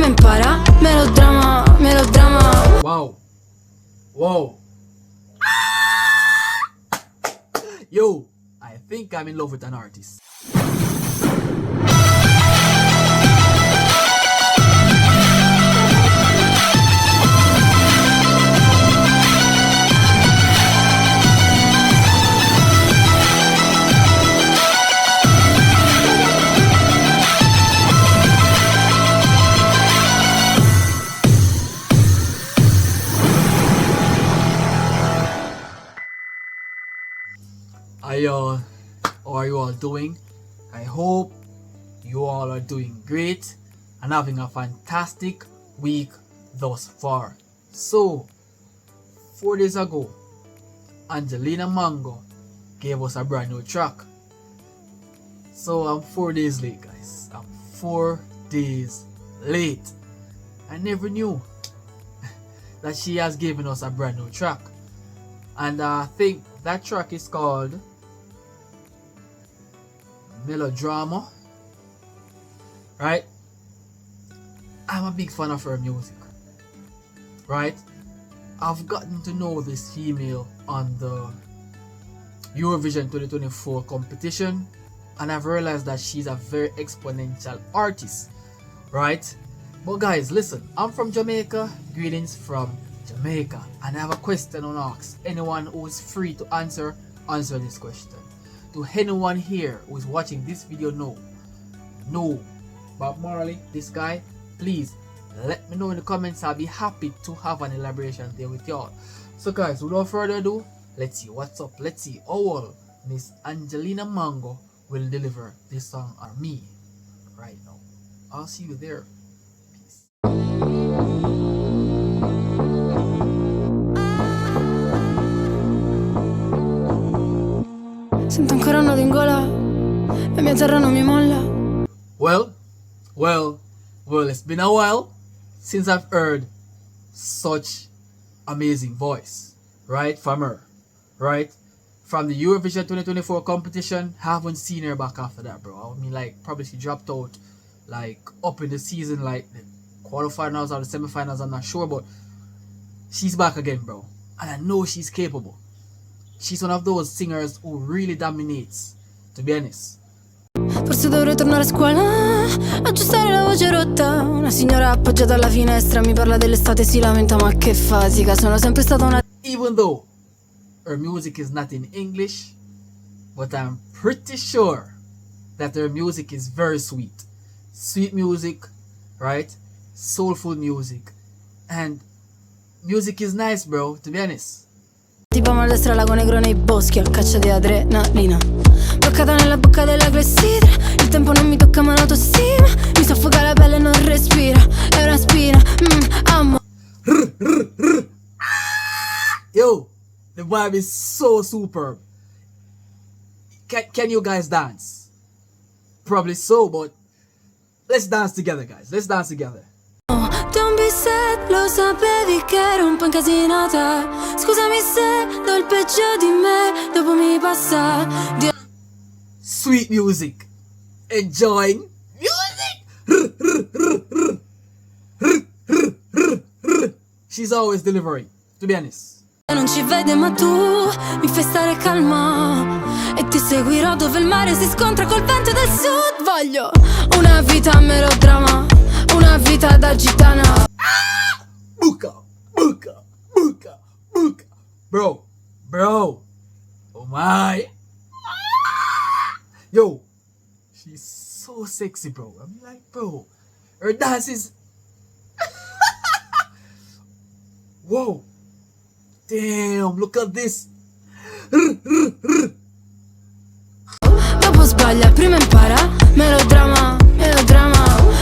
prima impara. Melodrama, melodrama. Wow. Whoa. Yo, I think I'm in love with an artist. How are you all doing? I hope you all are doing great and having a fantastic week thus far. So, 4 days ago, Angelina Mango gave us a brand new track. So I'm 4 days late, guys. I'm 4 days late. I never knew that she has given us a brand new track. And I think that track is called Melodrama, right? I'm a big fan of her music, right? I've gotten to know this female on the Eurovision 2024 competition, and I've realized that she's a very exponential artist, right? But guys, listen, I'm from Jamaica. Greetings from Jamaica, and I have a question to ask anyone who is free to answer this question. To anyone here who is watching this video, no, Bob Marley, this guy, please let me know in the comments. I'll be happy to have an elaboration there with y'all. So guys, without further ado, let's see what's up. Let's see how Miss Angelina Mango will deliver this song on me right now. I'll see you there. Peace. Sento ancora un nodo in gola, la mia terra non mi molla. Well, it's been a while since I've heard such amazing voice, right, from her, right? From the Eurovision 2024 competition, haven't seen her back after that, bro. I mean, like, probably she dropped out, like, up in the season, like, the quarterfinals or the semifinals, I'm not sure, but she's back again, bro. And I know she's capable. She's one of those singers who really dominates, to be honest. Forse dovrei tornare a scuola, aggiustare la voce rotta. Una signora appoggiata alla finestra mi parla dell'estate, si lamenta, ma che fatica, sono sempre stata una... Even though her music is not in English, but I'm pretty sure that her music is very sweet. Sweet music, right? Soulful music. And music is nice, bro, to be honest. Tipo maldestra, lago negro nei boschi, a caccia di adrenalina. Bloccata nella bocca della clessidra, il tempo non mi tocca ma l'autostima. Mi soffoca la pelle e non respira, è una spina, amo. Yo, the vibe is so superb. Can you guys dance? Probably so, but let's dance together, guys. Let's dance together. Don't be sad, lo sapevi che ero un po' incasinata. Scusami se do il peggio di me, dopo mi passa. Sweet music. Enjoying music. She's always delivering, to be honest. Non ci vede ma tu mi fai stare calma e ti seguirò dove il mare si scontra col vento del sud. Voglio una vita melodrama, una vita da gitana. Buka. Bro. Oh my. Yo, she's so sexy, bro. I'm like, bro, her dance is... Whoa. Damn, look at this. Dopo sbaglia, prima impara. Melodrama,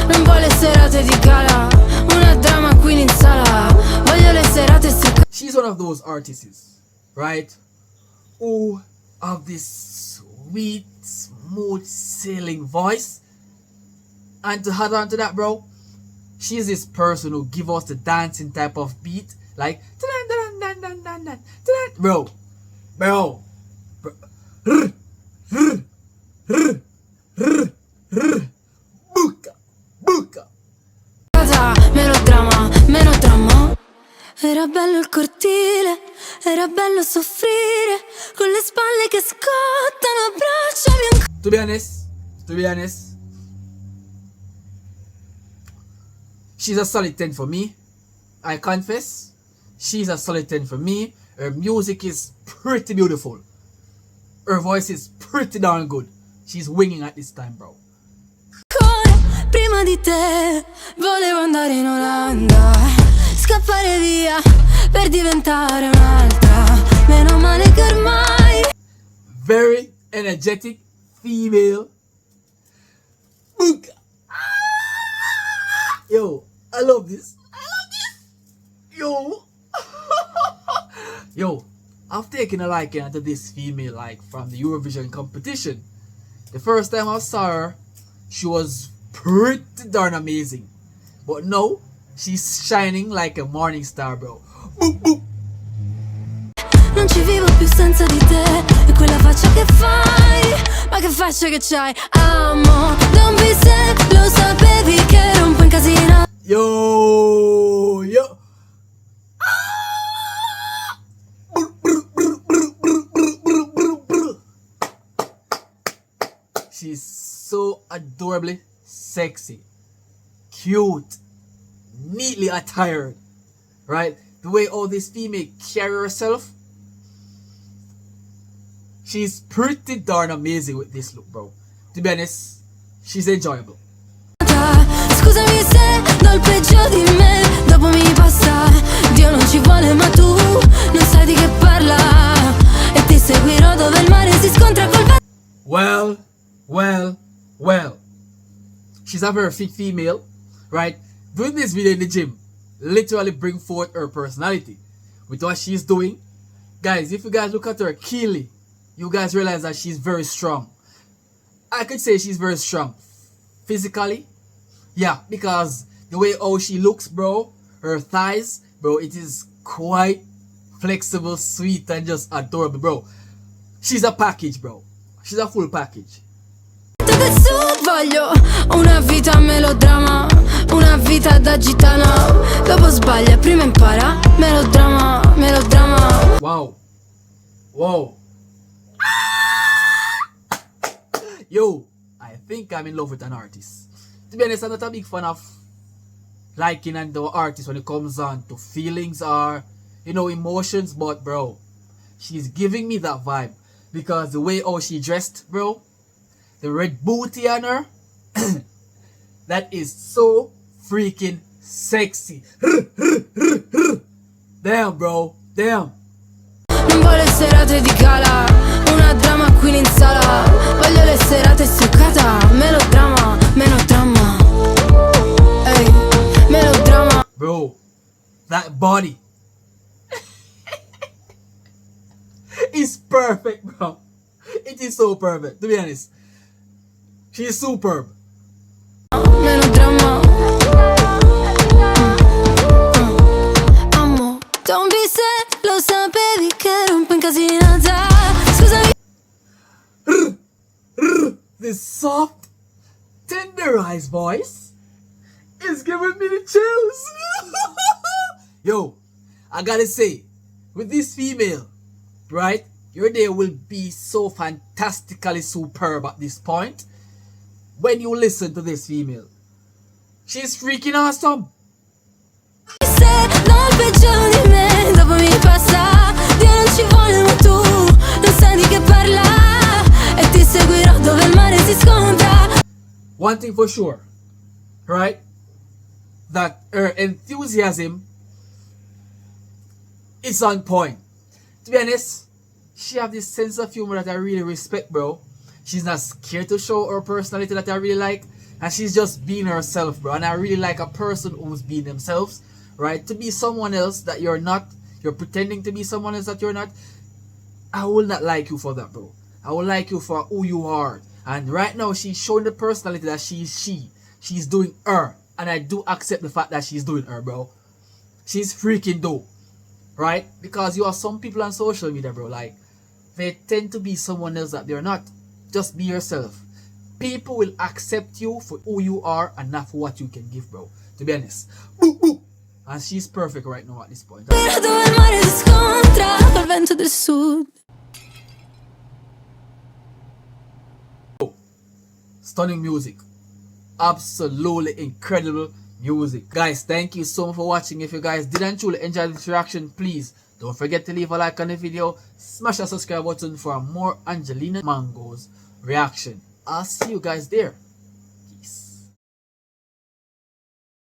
non vuole serate di gala. Una drama queen in sala. Voglio le serate struccate. She's one of those artists, right, who have this sweet, smooth sailing voice. And to add on to that, bro, she's this person who give us the dancing type of beat, like bro. Buca. Era bello il cortile, era bello soffrire, con le spalle che scottano, abbracciami ancora. To be honest, she's a solid 10 for me. I confess, she's a solid 10 for me. Her music is pretty beautiful. Her voice is pretty darn good. She's winging at this time, bro. Prima di te volevo andare in Olanda, scappare via per diventare un'altra. Meno male che ormai. Very energetic female. Yo, I love this. Yo. Yo, I've taken a liking to this female like from the Eurovision competition. The first time I saw her, she was pretty darn amazing. But now, she's shining like a morning star, bro. Boop, boop. Non ci vivo più senza di te, e quella faccia che fai, ma che faccia che c'hai. Amo, don't be sad, lo sapevi che ero un po' incasinato. Yo, yo. She's so adorably sexy, cute, neatly attired, right? The way all this female carry herself, she's pretty darn amazing with this look, bro. To be honest, she's enjoyable. Scusami se do il peggio di me, dopo mi passa. Dio non ci vuole ma tu non sai di che parla, e ti seguirò dove il mare si scontra col vento. Well. She's a very fit female, right? Doing this video in the gym literally bring forth her personality with what she's doing. Guys, if you guys look at her keenly, you guys realize that she's very strong. I could say she's very strong physically. Yeah, because the way how she looks, bro, her thighs, bro, it is quite flexible, sweet, and just adorable, bro. She's a package, bro. She's a full package. Del sud voglio una vita melodrama, una vita da gitana. Dopo sbaglia, prima impara. Melodrama, melodrama. Wow. Yo, I think I'm in love with an artist. To be honest, I'm not a big fan of liking and the artist when it comes on to feelings or, emotions, but bro, she's giving me that vibe because the way how she dressed, bro, the red booty on her, that is so freaking sexy. Damn, bro, damn. Non voglio serate di gala, una drama queen in sala. Voglio le serate stoccata. Melodrama, melodrama. Ehi, melodrama. Bro, that body is perfect, bro. It is so perfect, to be honest. She is superb. Melodrama. Amo, don't be sad, lo sapevi che ero un po' incasinata. Scusami. This soft, tenderized voice is giving me the chills. Yo, I gotta say, with this female, right, your day will be so fantastically superb at this point when you listen to this female. She's freaking awesome. Se do il peggio di me, dopo mi passa. Dio non ci vuole ma tu non sai di che parla, e ti seguirò dove il mare si scontra. One thing for sure, right? That her enthusiasm is on point. To be honest, she have this sense of humor that I really respect, bro. She's not scared to show her personality that I really like, and she's just being herself, bro. And I really like a person who's being themselves, right? To be someone else that you're not, you're pretending to be someone else that you're not. I will not like you for that, bro. I will like you for who you are. And right now, she's showing the personality that she's doing her, and I do accept the fact that she's doing her, bro. She's freaking dope, right? Because you have some people on social media, bro, like they tend to be someone else that they're not. Just be yourself. People will accept you for who you are and not for what you can give, bro. To be honest. Boo, boo. And she's perfect right now at this point. Però dove il mare si scontra col vento del sud. Stunning music. Absolutely incredible music. Guys, thank you so much for watching. If you guys did and truly enjoy this reaction, please don't forget to leave a like on the video. Smash that subscribe button for more Angelina Mango's reaction. I'll see you guys there.